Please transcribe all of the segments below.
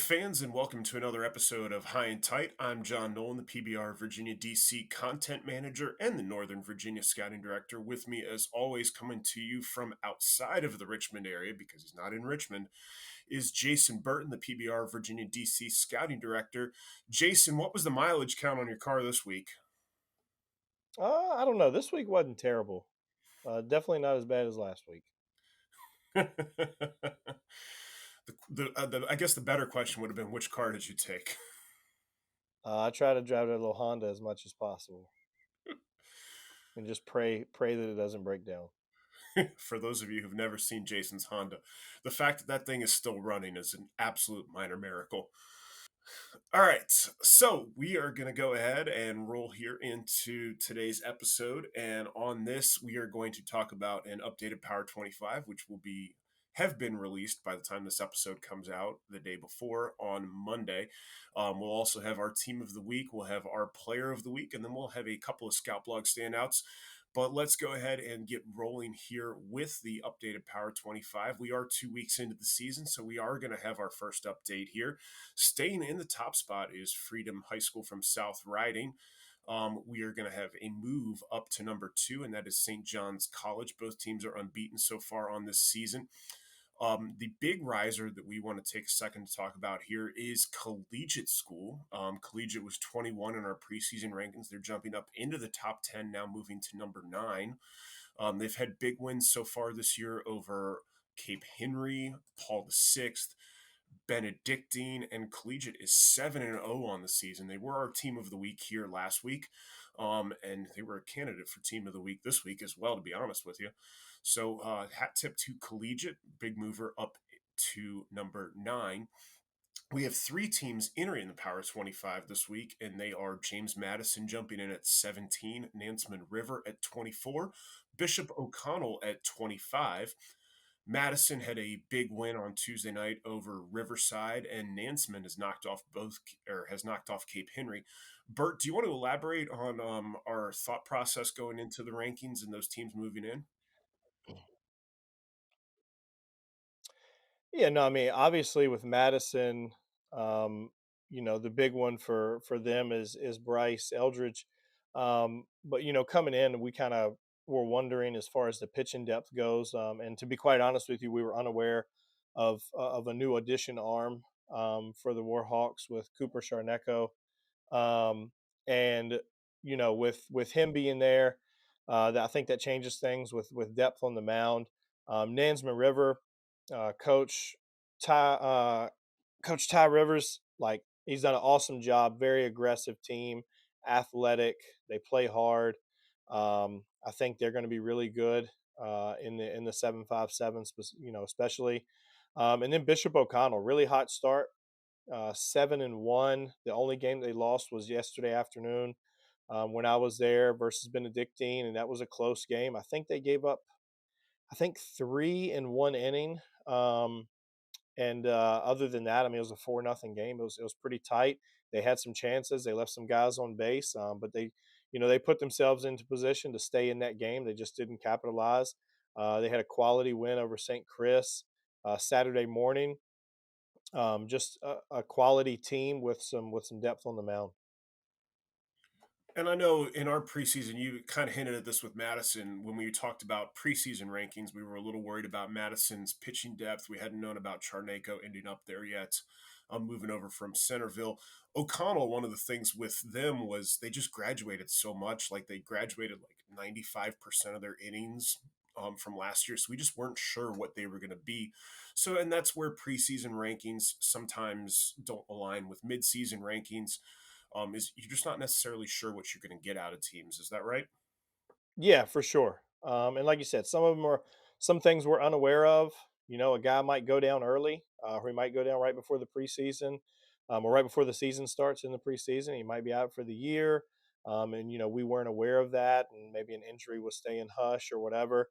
fans, and welcome to another episode of High and Tight. I'm John Nolan, the PBR Virginia DC Content Manager and the Northern Virginia Scouting Director. With me, as always, coming to you from outside of the Richmond area, because he's not in Richmond, is Jason Burton, the PBR Virginia DC Scouting Director. Jason, what was the mileage count on your car this week? I don't know. This week wasn't terrible. Definitely not as bad as last week. I guess the better question would have been, which car did you take? I try to drive that little Honda as much as possible and just pray that it doesn't break down. For those of you who've never seen Jason's Honda, the fact that that thing is still running is an absolute minor miracle. All right, so we are going to go ahead and roll here into today's episode, and on this, we are going to talk about an updated Power 25, which will be have been released by the time this episode comes out the day before on Monday. We'll also have our team of the week, we'll have our player of the week, and then we'll have a couple of Scout Blog standouts. But let's go ahead and get rolling here with the updated Power 25. We are 2 weeks into the season, so we are going to have our first update here. Staying in the top spot is Freedom High School from South Riding. We are going to have a move up to number 2, and that is St. John's College. Both teams are unbeaten so far on this season. The big riser that we want to take a second to talk about here is Collegiate School. Collegiate was 21 in our preseason rankings. They're jumping up into the top 10 now, moving to number 9. They've had big wins so far this year over Cape Henry, Paul VI, Benedictine, and Collegiate is 7-0 on the season. They were our team of the week here last week, and they were a candidate for team of the week this week as well, to be honest with you. So hat tip to Collegiate, big mover up to number 9. We have 3 teams entering the Power 25 this week, and they are James Madison jumping in at 17, Nansemond River at 24, Bishop O'Connell at 25. Madison had a big win on Tuesday night over Riverside, and Nansemond has knocked off Cape Henry. Bert, do you want to elaborate on our thought process going into the rankings and those teams moving in? Yeah, no, I mean, obviously with Madison, um, the big one for them is Bryce Eldridge. But coming in, we kind of were wondering as far as the pitching depth goes. And to be quite honest with you, we were unaware of a new addition arm for the Warhawks with Cooper Sharnecko. Um, and with him being there, I think that changes things with depth on the mound. Nansman River, coach Ty Coach Ty Rivers, like he's done an awesome job. Very aggressive team, athletic. They play hard. I think they're going to be really good in the 757, especially. And then Bishop O'Connell, really hot start. 7-1. The only game they lost was yesterday afternoon when I was there versus Benedictine, and that was a close game. I think they gave up, I think 3 in 1 inning. And other than that, I mean, it was a 4-0 game. It was pretty tight. They had some chances. They left some guys on base, but they put themselves into position to stay in that game. They just didn't capitalize. They had a quality win over St. Chris Saturday morning. Just a quality team with some depth on the mound. And I know in our preseason, you kind of hinted at this with Madison. When we talked about preseason rankings, we were a little worried about Madison's pitching depth. We hadn't known about Charnako ending up there yet. Moving over from Centerville. O'Connell, one of the things with them was they just graduated so much. Like they graduated like 95% of their innings from last year. So we just weren't sure what they were going to be. So, and that's where preseason rankings sometimes don't align with midseason rankings. Is you're just not necessarily sure what you're going to get out of teams. Is that right? Yeah, for sure. And like you said, some things we're unaware of. A guy might go down early, or he might go down right before the preseason, or right before the season starts in the preseason. He might be out for the year, and we weren't aware of that, and maybe an injury was staying hush or whatever.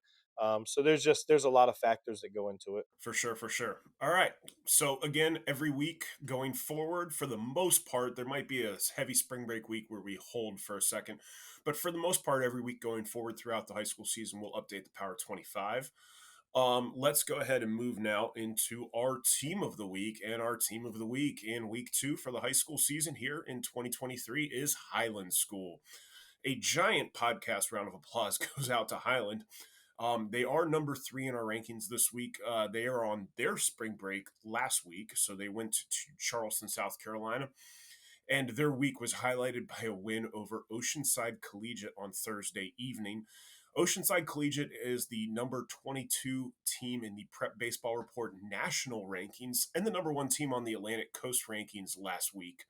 So there's a lot of factors that go into it. For sure, for sure. All right. So again, every week going forward, for the most part, there might be a heavy spring break week where we hold for a second, but for the most part, every week going forward throughout the high school season, we'll update the Power 25. Let's go ahead and move now into our team of the week. And our team of the week in week 2 for the high school season here in 2023 is Highland School. A giant podcast round of applause goes out to Highland. They are number 3 in our rankings this week. They are on their spring break last week, so they went to Charleston, South Carolina, and their week was highlighted by a win over Oceanside Collegiate on Thursday evening. Oceanside Collegiate is the number 22 team in the Prep Baseball Report national rankings and the number 1 team on the Atlantic Coast rankings last week.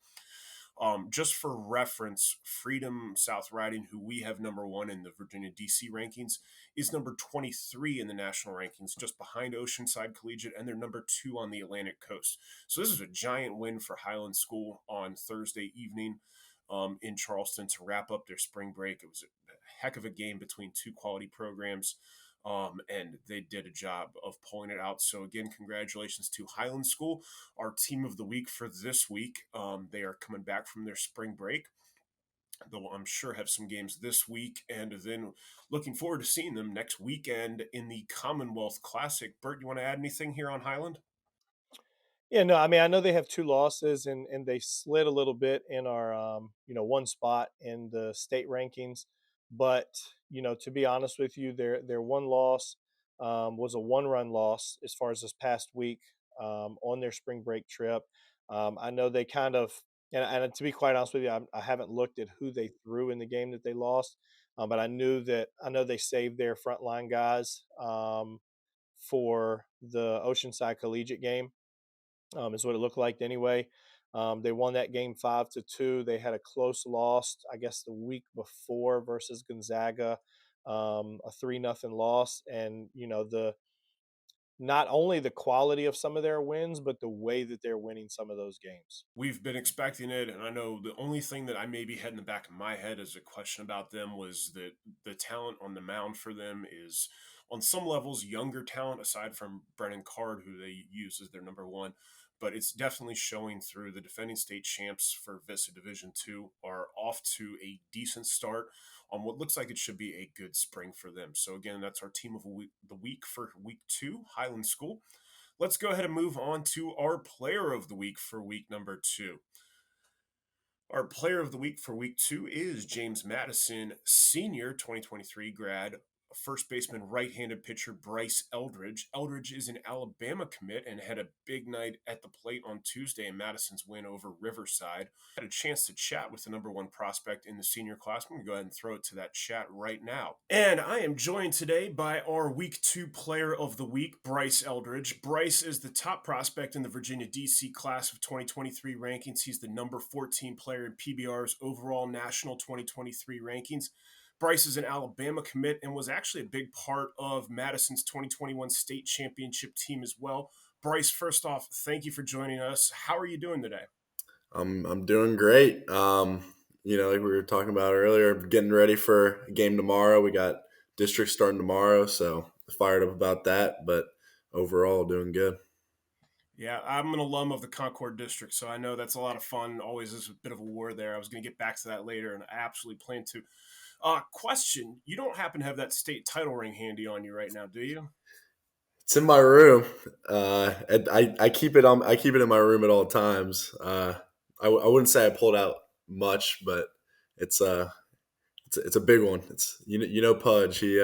Just for reference, Freedom South Riding, who we have number 1 in the Virginia DC rankings, is number 23 in the national rankings, just behind Oceanside Collegiate, and they're number 2 on the Atlantic Coast. So this is a giant win for Highland School on Thursday evening in Charleston to wrap up their spring break. It was a heck of a game between 2 quality programs. And they did a job of pulling it out. So again, congratulations to Highland School, our team of the week for this week. They are coming back from their spring break. They'll, I'm sure, have some games this week, and then looking forward to seeing them next weekend in the Commonwealth Classic. Bert, you want to add anything here on Highland? Yeah, no, I mean, I know they have 2 losses and they slid a little bit in our, 1 spot in the state rankings, but, to be honest with you, their 1 loss, was a one-run loss as far as this past week, on their spring break trip. I know they kind of and to be quite honest with you, I haven't looked at who they threw in the game that they lost, but I know they saved their frontline guys, for the Oceanside Collegiate game, is what it looked like anyway. They won that game 5-2. They had a close loss, I guess, the week before versus Gonzaga, a 3-0 loss. And the not only the quality of some of their wins, but the way that they're winning some of those games. We've been expecting it, and I know the only thing that I maybe had in the back of my head as a question about them was that the talent on the mound for them is, on some levels, younger talent aside from Brennan Card, who they use as their number 1. But it's definitely showing through. The defending state champs for Vista Division II are off to a decent start on what looks like it should be a good spring for them. So again, that's our team of the week for week 2, Highland School. Let's go ahead and move on to our player of the week for week number 2. Our player of the week for week 2 is James Madison, senior 2023 grad, first baseman, right-handed pitcher Bryce Eldridge. Eldridge is an Alabama commit and had a big night at the plate on Tuesday in Madison's win over Riverside. Had a chance to chat with the number 1 prospect in the senior class. I'm going to go ahead and throw it to that chat right now. And I am joined today by our week 2 player of the week, Bryce Eldridge. Bryce is the top prospect in the Virginia DC class of 2023 rankings. He's the number 14 player in PBR's overall national 2023 rankings. Bryce is an Alabama commit and was actually a big part of Madison's 2021 state championship team as well. Bryce, first off, thank you for joining us. How are you doing today? I'm doing great. Like we were talking about earlier, getting ready for a game tomorrow. We got district starting tomorrow, so fired up about that. But overall, doing good. Yeah, I'm an alum of the Concord District, so I know that's a lot of fun. Always is a bit of a war there. I was going to get back to that later, and I absolutely plan to. Question: you don't happen to have that state title ring handy on you right now, do you? It's in my room. And I keep it on. I keep it in my room at all times. I wouldn't say I pulled out much, but it's it's a big one. It's Pudge. He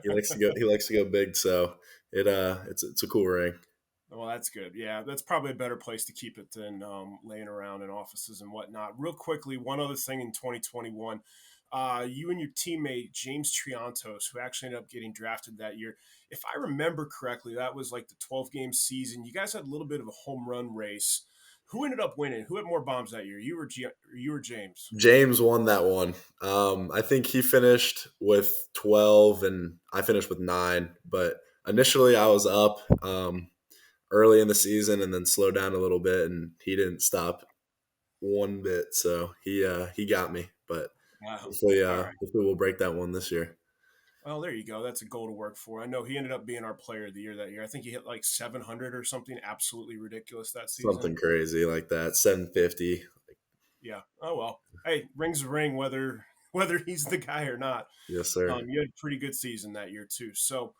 likes to go. He likes to go big. So it's a cool ring. Well, that's good. Yeah, that's probably a better place to keep it than laying around in offices and whatnot. Real quickly, one other thing in 2021, you and your teammate James Triantos, who actually ended up getting drafted that year, if I remember correctly, that was like the 12-game season. You guys had a little bit of a home run race. Who ended up winning? Who had more bombs that year? You or James? James won that one. I think he finished with 12 and I finished with 9. But initially, I was up early in the season and then slowed down a little bit, and he didn't stop one bit. So he got me. But Wow. All right. hopefully we'll break that one this year. Well, there you go. That's a goal to work for. I know he ended up being our player of the year that year. I think he hit like 700 or something absolutely ridiculous that season. Something crazy like that. 750. Yeah. Oh well. Hey, rings a ring whether he's the guy or not. Yes, sir. You had a pretty good season that year too. So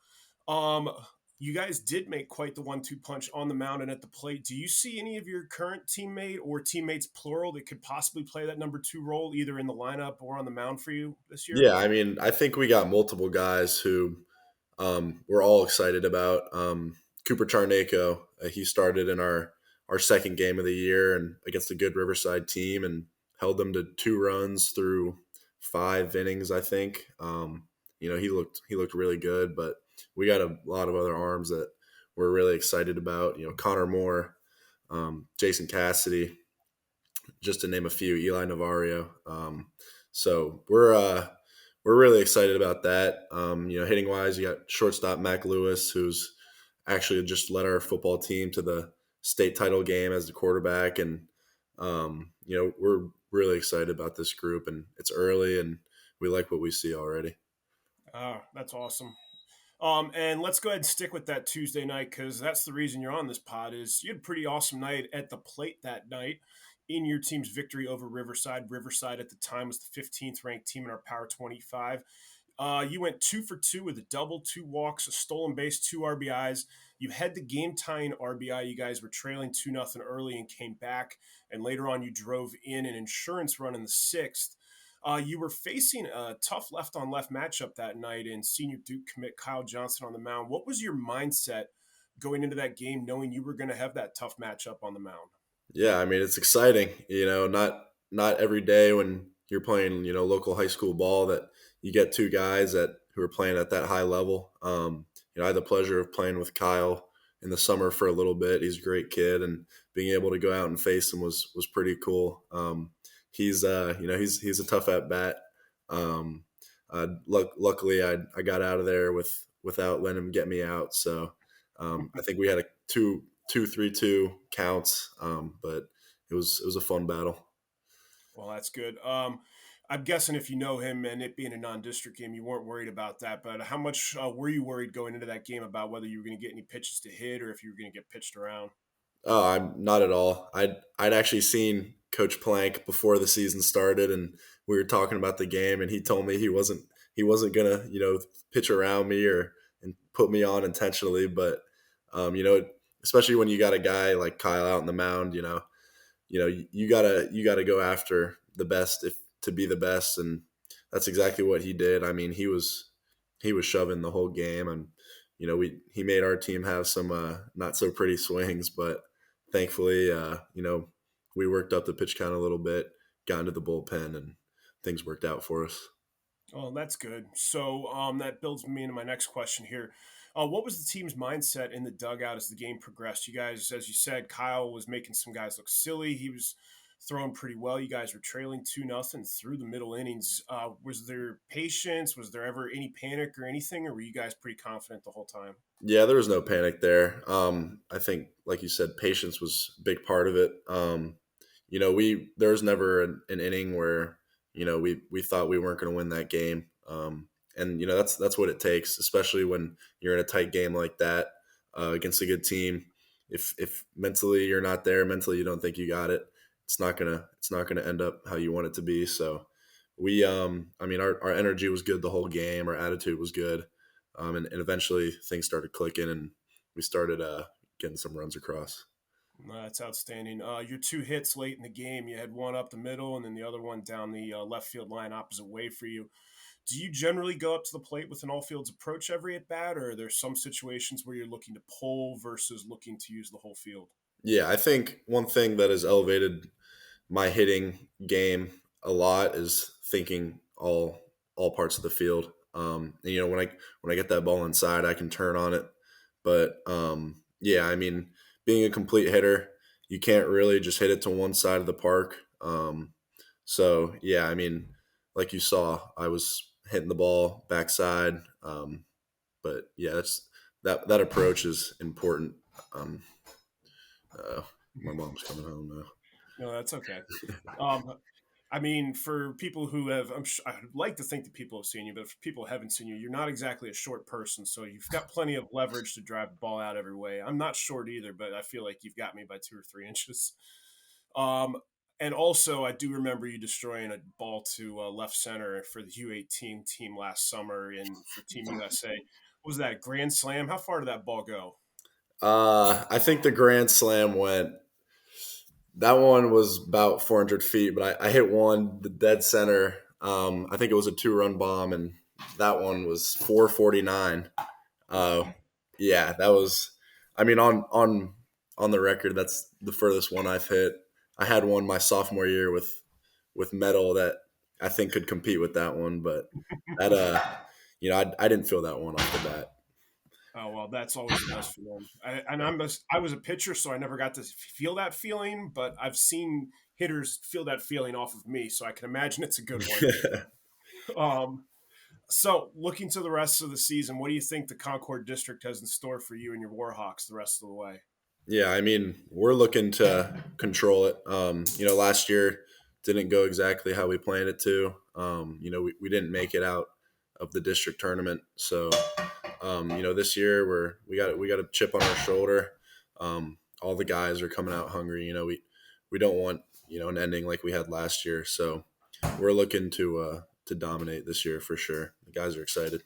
Um, you guys did make quite the 1-2 punch on the mound and at the plate. Do you see any of your current teammate or teammates plural that could possibly play that number two role, either in the lineup or on the mound for you this year? Yeah, I mean, I think we got multiple guys who we're all excited about. Cooper Charnako, he started in our second game of the year and against a good Riverside team and held them to 2 runs through 5 innings, I think. He looked really good, but we got a lot of other arms that we're really excited about. Connor Moore, Jason Cassidy, just to name a few, Eli Navario. So we're really excited about that. Hitting wise, you got shortstop Mac Lewis, who's actually just led our football team to the state title game as the quarterback, and we're really excited about this group. And it's early, and we like what we see already. That's awesome. And let's go ahead and stick with that Tuesday night because that's the reason you're on this pod. Is you had a pretty awesome night at the plate that night in your team's victory over Riverside. Riverside at the time was the 15th ranked team in our Power 25. You went 2 for 2 with a double, 2 walks, a stolen base, 2 RBIs. You had the game tying RBI. You guys were trailing 2-0 early and came back. And later on, you drove in an insurance run in the sixth. You were facing a tough left on left matchup that night in senior Duke commit Kyle Johnson on the mound. What was your mindset going into that game, knowing you were going to have that tough matchup on the mound? Yeah, I mean it's exciting. Not every day when you're playing local high school ball that you get 2 guys that who are playing at that high level. I had the pleasure of playing with Kyle in the summer for a little bit. He's a great kid, and being able to go out and face him was pretty cool. He's a tough at bat. Luckily, I got out of there without letting him get me out. So I think we had a 2-3-2 counts, but it was a fun battle. Well, that's good. I'm guessing if you know him and it being a non-district game, you weren't worried about that. But how much were you worried going into that game about whether you were going to get any pitches to hit or if you were going to get pitched around? Oh, I'm not at all. I'd actually seen Coach Plank before the season started, and we were talking about the game, and he told me he wasn't gonna pitch around me or and put me on intentionally, but um, you know especially when you got a guy like Kyle out on the mound, you gotta go after the best if to be the best, and that's exactly what he did. I mean, he was shoving the whole game, and he made our team have some not so pretty swings, but thankfully, we worked up the pitch count a little bit, got into the bullpen, and things worked out for us. Oh, that's good. So that builds me into my next question here. What was the team's mindset in the dugout as the game progressed? You guys, as you said, Kyle was making some guys look silly. He was throwing pretty well. You guys were trailing 2-0 through the middle innings. Was there patience? Was there ever any panic or anything, or were you guys pretty confident the whole time? Yeah, there was no panic there. I think, like you said, patience was a big part of it. We there was never an inning where we thought we weren't going to win that game, and that's what it takes, especially when you're in a tight game like that against a good team. If mentally you're not there, mentally you don't think you got it, it's not gonna end up how you want it to be. So I mean, our energy was good the whole game, our attitude was good, and eventually things started clicking, and we started getting some runs across. That's outstanding. Your 2 hits late in the game, you had one up the middle and then the other one down the left field line opposite way for you. Do you generally go up to the plate with an all fields approach every at bat, or are there some situations where you're looking to pull versus looking to use the whole field? Yeah, I think one thing that has elevated my hitting game a lot is thinking all parts of the field. And, when I get that ball inside, I can turn on it. But yeah, I mean, being a complete hitter, you can't really just hit it to one side of the park. So yeah, I mean, like you saw, I was hitting the ball backside. But yeah, that approach is important. Um, uh, my mom's coming home now. No, that's okay. Um, I mean, for people who have, I'd like to think that people have seen you, but for people who haven't seen you, you're not exactly a short person, so you've got plenty of leverage to drive the ball out every way. I'm not short either, but I feel like you've got me by 2 or 3 inches. Um, and also, I do remember you destroying a ball to left center for the U18 team last summer and for Team USA. Was that a grand slam? How far did that ball go? I think the grand slam went. That one was about 400 feet, but I hit one the dead center. I think it was a 2-run bomb, and that one was 449. Uh, Wow. yeah, that was. I mean, on the record, that's the furthest one I've hit. I had one my sophomore year with metal that I think could compete with that one, but that I didn't feel that one off the bat. Oh well, that's always the best feeling. I was a pitcher, so I never got to feel that feeling. But I've seen hitters feel that feeling off of me, so I can imagine it's a good one. Um, so looking to the rest of the season, what do you think the Concord District has in store for you and your Warhawks the rest of the way? Yeah, I mean, we're looking to control it. Last year didn't go exactly how we planned it to. We didn't make it out of the district tournament. So, this year we got a chip on our shoulder. All the guys are coming out hungry. We don't want an ending like we had last year. So we're looking to dominate this year for sure. The guys are excited.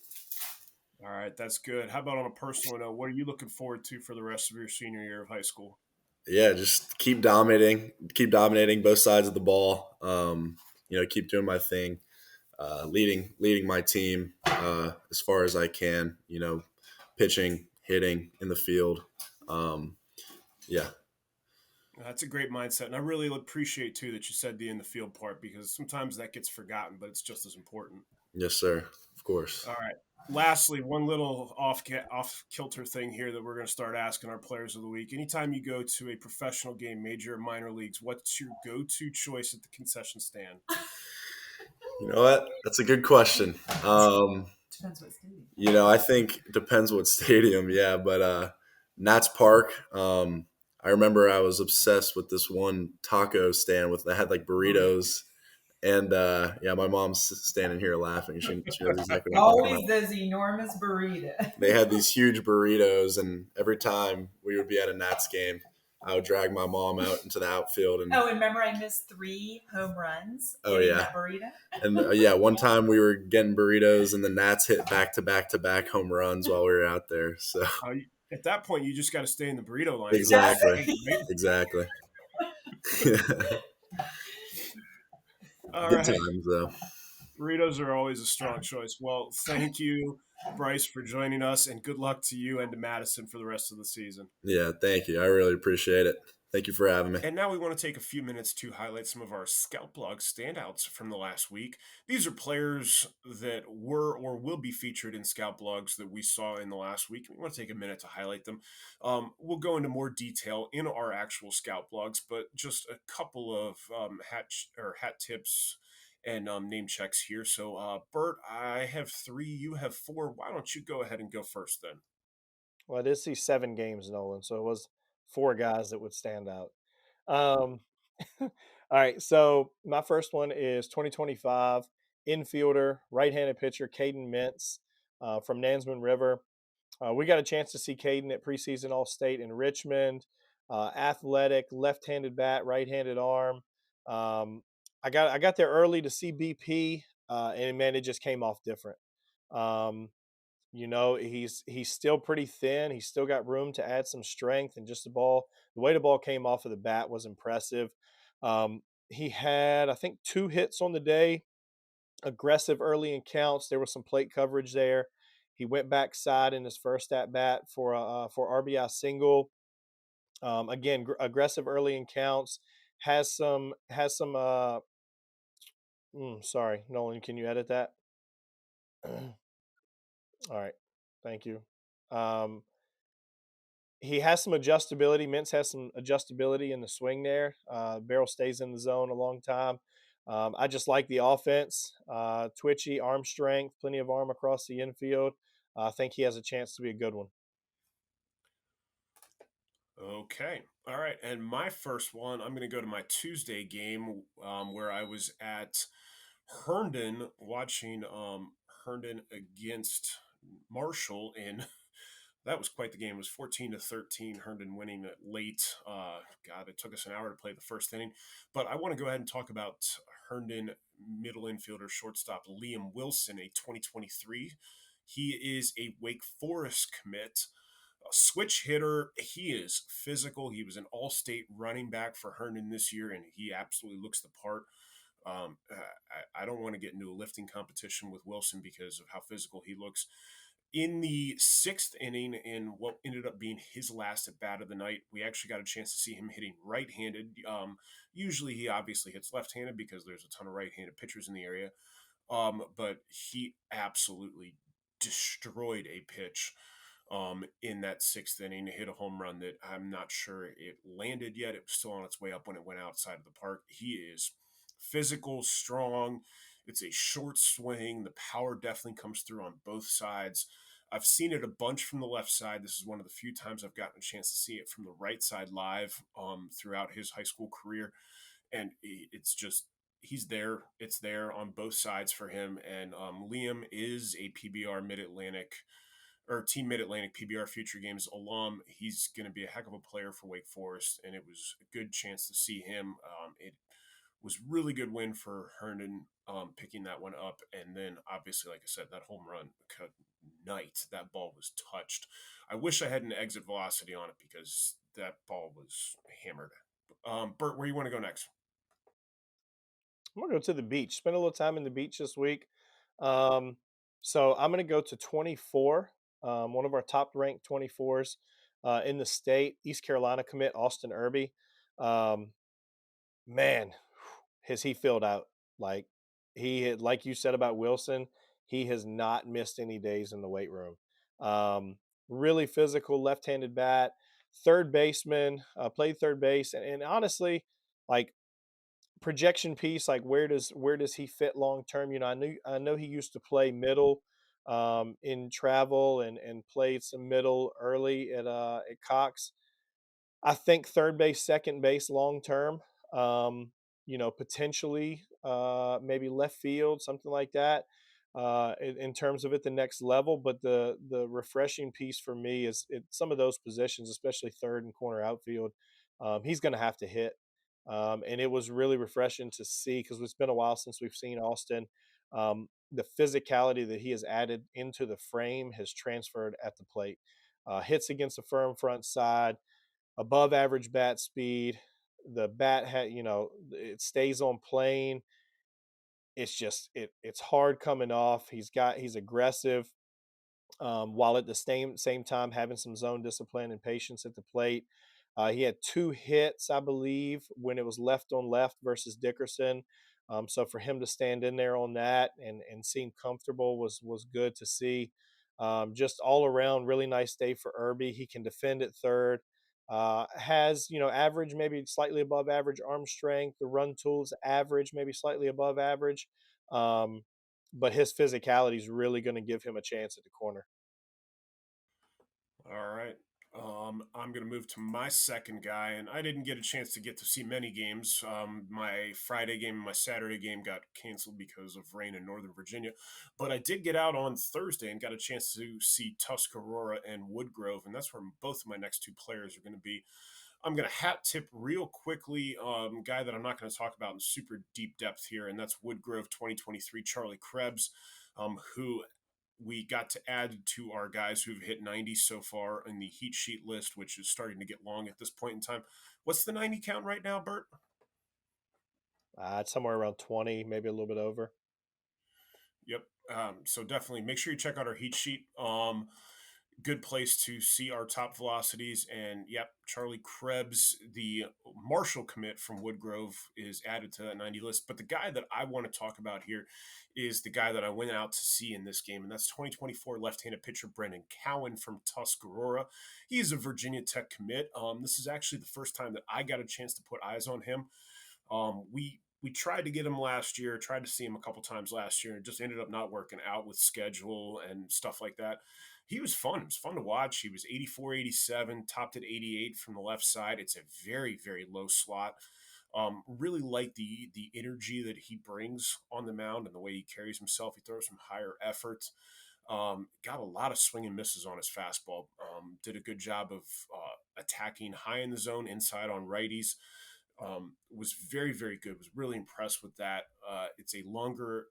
All right, that's good. How about on a personal note? What are you looking forward to for the rest of your senior year of high school? Yeah, just keep dominating both sides of the ball. Keep doing my thing, leading my team as far as I can. Pitching, hitting in the field. Um, yeah, That's a great mindset, and I really appreciate too that you said the in the field part because sometimes that gets forgotten, but it's just as important. yes, sir. Of course. All right. Lastly, one little off kilter thing here that we're going to start asking our players of the week. Anytime you go to a professional game, major or minor leagues, what's your go-to choice at the concession stand? You know what? That's a good question. Depends what stadium. I think it depends what stadium. Yeah, but Nats Park. I remember I was obsessed with this one taco stand with that had like burritos. And yeah, my mom's standing here laughing. She knows exactly what I'm talking Always about. those enormous burritos. They had these huge burritos, and every time we would be at a Nats game, I would drag my mom out into the outfield. And Oh, and remember I missed 3 home runs oh getting yeah, that burrito? and yeah, one time we were getting burritos, and the Nats hit back to back to back home runs while we were out there. So At that point, you just got to stay in the burrito line for the rest of the exactly, game, right? exactly. All Good right. times though. Burritos are always a strong choice. Well, thank you, Bryce, for joining us, and good luck to you and to Madison for the rest of the season. Yeah, thank you. I really appreciate it. Thank you for having me. And now we want to take a few minutes to highlight some of our Scout Blog standouts from the last week. These are players that were or will be featured in Scout Blogs that we saw in the last week. We want to take a minute to highlight them. We'll go into more detail in our actual Scout Blogs, but just a couple of hat tips and name checks here. So, Bert, I have 3, you have 4. Why don't you go ahead and go first then? Well, I did see 7 games, Nolan, so it was 4 guys that would stand out. Um, all right, so my first one is 2025 infielder, right-handed pitcher Caden Mintz from Nansman River. We got a chance to see Caden at preseason All-State in Richmond. Athletic, left-handed bat, right-handed arm. Um, I got there early to see BP, and man, it just came off different. Um, he's still pretty thin. He's still got room to add some strength, and just the way the ball came off of the bat was impressive. He had, I think, 2 hits on the day, aggressive early in counts. There was some plate coverage there. He went backside in his first at bat for RBI single. Again, aggressive early in counts. Has some. Sorry, Nolan. Can you edit that? All right, thank you. Um, he has some adjustability. Mintz has some adjustability in the swing there. Barrel stays in the zone a long time. I just like the offense. Twitchy, arm strength, plenty of arm across the infield. I think he has a chance to be a good one. Okay. All right. And my first one, I'm going to go to my Tuesday game where I was at Herndon watching Herndon against Marshall. And that was quite the game. It was 14-13. Herndon winning it late. God, it took us an hour to play the first inning. But I want to go ahead and talk about Herndon middle infielder shortstop Liam Wilson, a 2023 He is a Wake Forest commit, a switch hitter. He is physical. He was an all-state running back for Herndon this year, and he absolutely looks the part. I don't want to get into a lifting competition with Wilson because of how physical he looks. In the sixth inning, in what ended up being his last at bat of the night, we actually got a chance to see him hitting right-handed. Usually, he obviously hits left-handed because there's a ton of right-handed pitchers in the area. But he absolutely destroyed a pitch in that sixth inning, hit a home run that I'm not sure it landed yet. It was still on its way up when it went outside of the park. He is physical, strong. It's a short swing. The power definitely comes through on both sides. I've seen it a bunch from the left side. This is one of the few times I've gotten a chance to see it from the right side live throughout his high school career. And it's just, he's there. It's there on both sides for him. And Liam is a PBR Mid-Atlantic or Team Mid-Atlantic PBR Future Games alum. He's going to be a heck of a player for Wake Forest, and it was a good chance to see him. It was really good win for Herndon picking that one up. And then, obviously, like I said, that home run, night, that ball was touched. I wish I had an exit velocity on it because that ball was hammered. Bert, where you want to go next? I'm gonna go to the beach. Spend a little time in the beach this week. Um, so I'm gonna go to 24. One of our top ranked 24s in the state, East Carolina commit Austin Irby. Um, man, has he filled out? Like like you said about Wilson, he has not missed any days in the weight room. Um, really physical, left-handed bat, third baseman, played third base, and honestly, like projection piece, like where does he fit long term? I know he used to play middle in travel and played some middle early at Cox. I think third base, second base long term. Potentially maybe left field, something like that. In terms of it, the next level, but the refreshing piece for me is some of those positions, especially third and corner outfield. He's going to have to hit, and it was really refreshing to see because it's been a while since we've seen Austin. The physicality that he has added into the frame has transferred at the plate. Hits against a firm front side, above average bat speed. The bat it stays on plane. It's just it's hard coming off. He's aggressive, while at the same time having some zone discipline and patience at the plate. He had two hits, I believe, when it was left on left versus Dickerson. So for him to stand in there on that and seem comfortable was good to see. Just all around, really nice day for Irby. He can defend at third. Has average, maybe slightly above average arm strength. The run tools average, maybe slightly above average. Um, but his physicality is really going to give him a chance at the corner. All right. I'm going to move to my second guy, and I didn't get a chance to get to see many games. My Friday game and my Saturday game got canceled because of rain in Northern Virginia, but I did get out on Thursday and got a chance to see Tuscarora and Woodgrove, and that's where both of my next two players are going to be. I'm going to hat tip real quickly, guy that I'm not going to talk about in super deep depth here, and that's Woodgrove 2023 Charlie Krebs, who we got to add to our guys who've hit 90 so far in the heat sheet list, which is starting to get long at this point in time. What's the 90 count right now, Bert? It's somewhere around 20, maybe a little bit over. Yep. So definitely make sure you check out our heat sheet. Good place to see our top velocities. And yep, Charlie Krebs, the Marshall commit from Woodgrove, is added to that 90 list. But the guy that I want to talk about here is the guy that I went out to see in this game, and that's 2024 left-handed pitcher Brendan Cowan from Tuscarora. He is a Virginia Tech commit. This is actually the first time that I got a chance to put eyes on him. We tried to get him last year, tried to see him a couple times last year, and just ended up not working out with schedule and stuff like that. He was fun. It was fun to watch. He was 84, 87, topped at 88 from the left side. It's a very, very low slot. Really like the energy that he brings on the mound and the way he carries himself. He throws some higher effort. Got a lot of swing and misses on his fastball. Did a good job of attacking high in the zone, inside on righties. Was very, very good. Was really impressed with that. It's a longer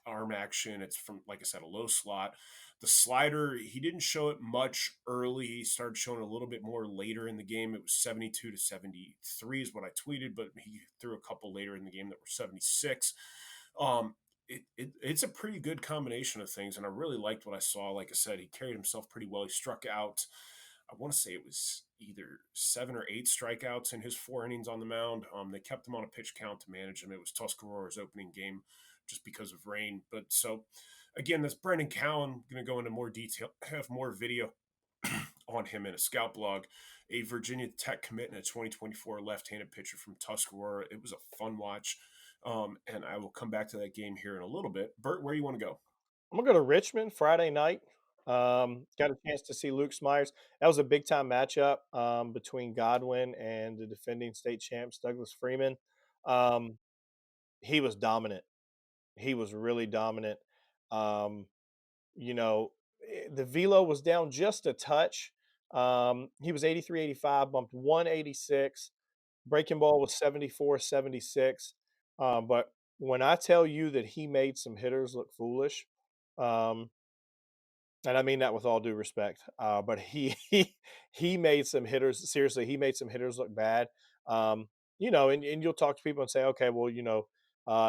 arm action. It's from, like I said, a low slot. The slider, he didn't show it much early. He started showing a little bit more later in the game. It was 72 to 73 is what I tweeted, but he threw a couple later in the game that were 76. Um, it's a pretty good combination of things, and I really liked what I saw. Like I said, he carried himself pretty well. He struck out, I want to say it was either 7 or 8 strikeouts in his 4 innings on the mound. They kept him on a pitch count to manage him. It was Tuscarora's opening game just because of rain. But so, again, that's Brendan Cowan. Going to go into more detail, have more video on him in a Scout Blog. A Virginia Tech commit and a 2024 left-handed pitcher from Tuscarora. It was a fun watch. And I will come back to that game here in a little bit. Bert, where do you want to go? I'm gonna go to Richmond Friday night. Got a chance to see Luke Smyers. That was a big time matchup between Godwin and the defending state champs Douglas Freeman. Um, he was dominant. He was really dominant. Um, the velo was down just a touch. He was 83, 85, bumped 186. Breaking ball was 74, 76. But when I tell you that he made some hitters look foolish, um, and I mean that with all due respect, but he made some hitters seriously. He made some hitters look bad. And you'll talk to people and say, okay, well,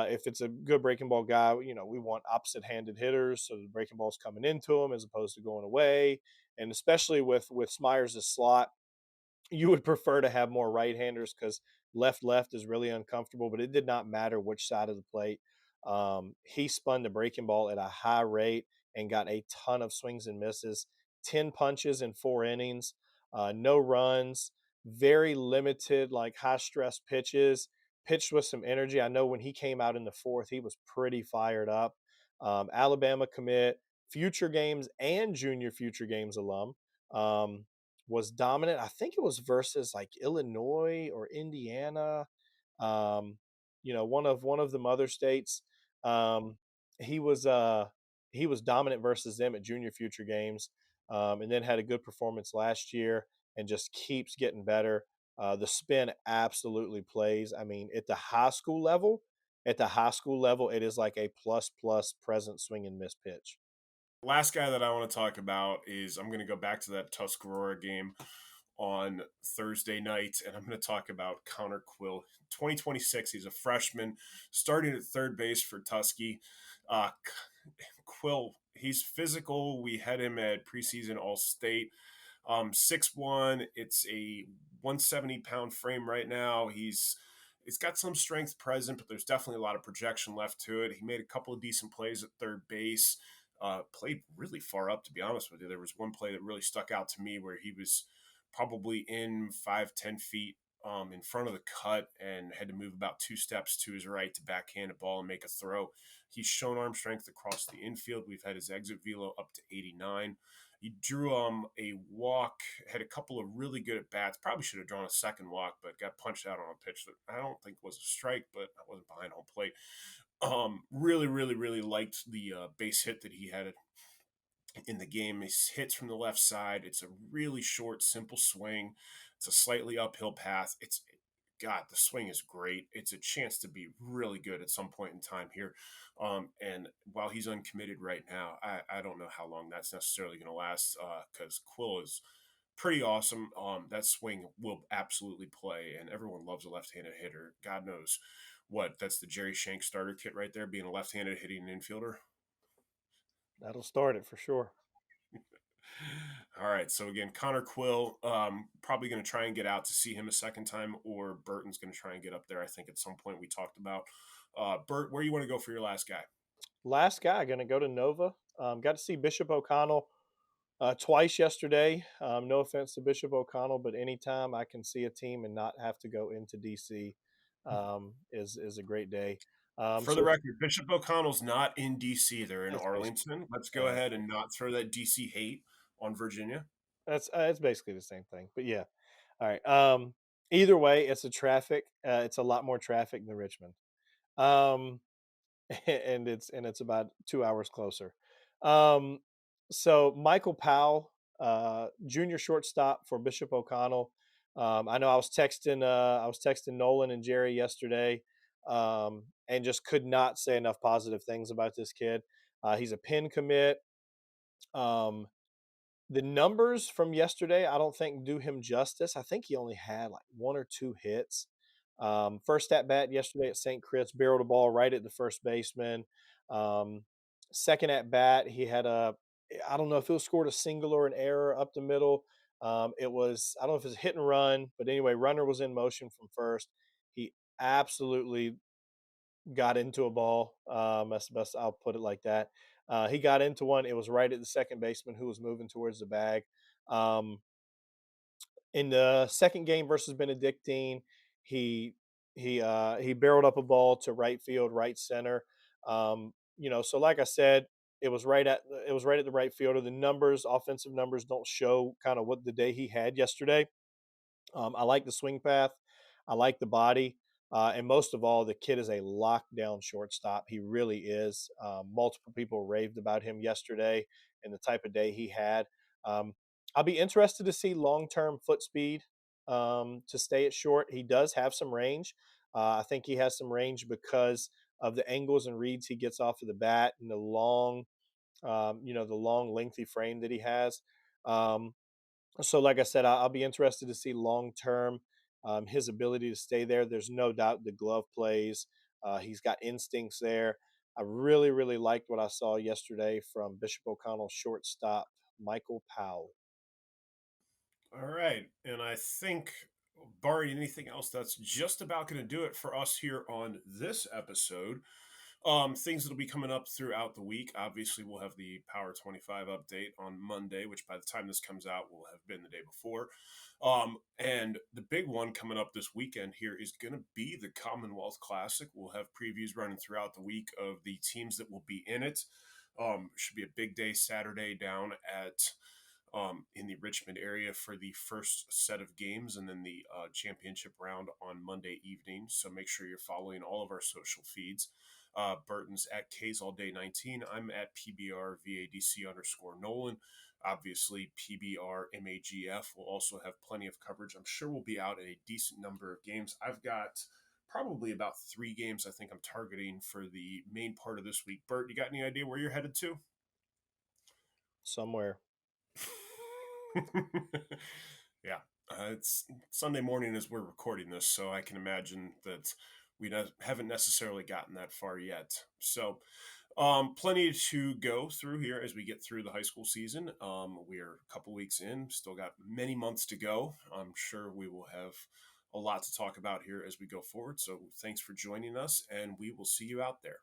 if it's a good breaking ball guy, we want opposite-handed hitters, so the breaking ball's coming into him as opposed to going away. And especially with Smyers' slot, you would prefer to have more right-handers because left is really uncomfortable, but it did not matter which side of the plate. He spun the breaking ball at a high rate and got a ton of swings and misses, 10 punches in 4 innings, no runs, very limited, like high stress pitches, pitched with some energy. I know when he came out in the fourth, he was pretty fired up. Alabama commit, future games and junior future games alum. Was dominant. I think it was versus like Illinois or Indiana, one of the mother states. Um, he was uh, he was dominant versus them at junior future games, and then had a good performance last year and just keeps getting better. The spin absolutely plays. I mean, at the high school level, it is like a plus plus present swing and miss pitch. Last guy that I want to talk about is I'm going to go back to that Tuscarora game on Thursday night, and I'm going to talk about Connor Quill. 2026, he's a freshman starting at third base for Tusky. Uh, Quill, he's physical. We had him at preseason All State. 6'1", it's a 170-pound frame right now. He's got some strength present, but there's definitely a lot of projection left to it. He made a couple of decent plays at third base. Played really far up, to be honest with you. There was one play that really stuck out to me where he was probably in 5-10 feet in front of the cut and had to move about 2 steps to his right to backhand a ball and make a throw. He's shown arm strength across the infield. We've had his exit velo up to 89. He drew a walk, had a couple of really good at bats. Probably should have drawn a second walk, but got punched out on a pitch that I don't think was a strike, but I wasn't behind home plate. Really, really, really liked the base hit that he had in the game. His hits from the left side. It's a really short, simple swing. It's a slightly uphill path. God, the swing is great. It's a chance to be really good at some point in time here. And while he's uncommitted right now, I don't know how long that's necessarily going to last because Quill is pretty awesome. That swing will absolutely play, and everyone loves a left-handed hitter. God knows what. That's the Jerry Shank starter kit right there, being a left-handed hitting infielder. That'll start it for sure. All right. So again, Connor Quill, probably going to try and get out to see him a second time, or Burton's going to try and get up there. I think at some point we talked about. Burt, where you want to go for your last guy? Last guy, going to go to Nova. Got to see Bishop O'Connell twice yesterday. No offense to Bishop O'Connell, but anytime I can see a team and not have to go into DC is a great day. For the So record, Bishop O'Connell's not in DC. They're in that's basically, Arlington. Let's go yeah, ahead and not throw that DC hate on Virginia. that's basically the same thing. But yeah, all right. Either way, it's a traffic. It's a lot more traffic than Richmond. Um, and it's about 2 hours closer. Um, so Michael Powell, junior shortstop for Bishop O'Connell. I know I was texting Nolan and Jerry yesterday. and just could not say enough positive things about this kid. He's a Penn commit. Um, the numbers from yesterday, I don't think do him justice. I think he only had like one or two hits. First at bat yesterday at St. Chris, barreled a ball right at the first baseman. Um, Second at bat, he had I don't know if it was scored a single or an error up the middle. It was, I don't know if it was a hit and run, but anyway, runner was in motion from first. He absolutely got into a ball. That's the best I'll put it like that. He got into one. It was right at the second baseman who was moving towards the bag. Um, in the second game versus Benedictine, he he barreled up a ball to right field, right center. So like I said, it was right at the right fielder. The numbers, offensive numbers, don't show kind of what the day he had yesterday. I like the swing path. I like the body. And most of all, the kid is a lockdown shortstop. He really is. Multiple people raved about him yesterday and the type of day he had. Um, I'll be interested to see long term foot speed to stay at short. He does have some range. I think he has some range because of the angles and reads he gets off of the bat and the long, lengthy frame that he has. Um, so, like I said, I'll be interested to see long term his ability to stay there. There's no doubt the glove plays. He's got instincts there. I really, really liked what I saw yesterday from Bishop O'Connell's shortstop, Michael Powell. All right. And I think, barring anything else, that's just about going to do it for us here on this episode. Things that'll be coming up throughout the week. Obviously, we'll have the Power 25 update on Monday, which by the time this comes out will have been the day before. And the big one coming up this weekend here is going to be the Commonwealth Classic. We'll have previews running throughout the week of the teams that will be in it. Should be a big day Saturday down at in the Richmond area for the first set of games, and then the championship round on Monday evening. So make sure you're following all of our social feeds. Burton's at K's All Day 19. I'm at PBR VADC _ Nolan. Obviously, PBR MAGF will also have plenty of coverage. I'm sure we'll be out at a decent number of games. I've got probably about 3 games I think I'm targeting for the main part of this week. Bert, you got any idea where you're headed to? Somewhere. Yeah, it's Sunday morning as we're recording this, so I can imagine that we haven't necessarily gotten that far yet. So, plenty to go through here as we get through the high school season. We're a couple weeks in, still got many months to go. I'm sure we will have a lot to talk about here as we go forward. So, thanks for joining us, and we will see you out there.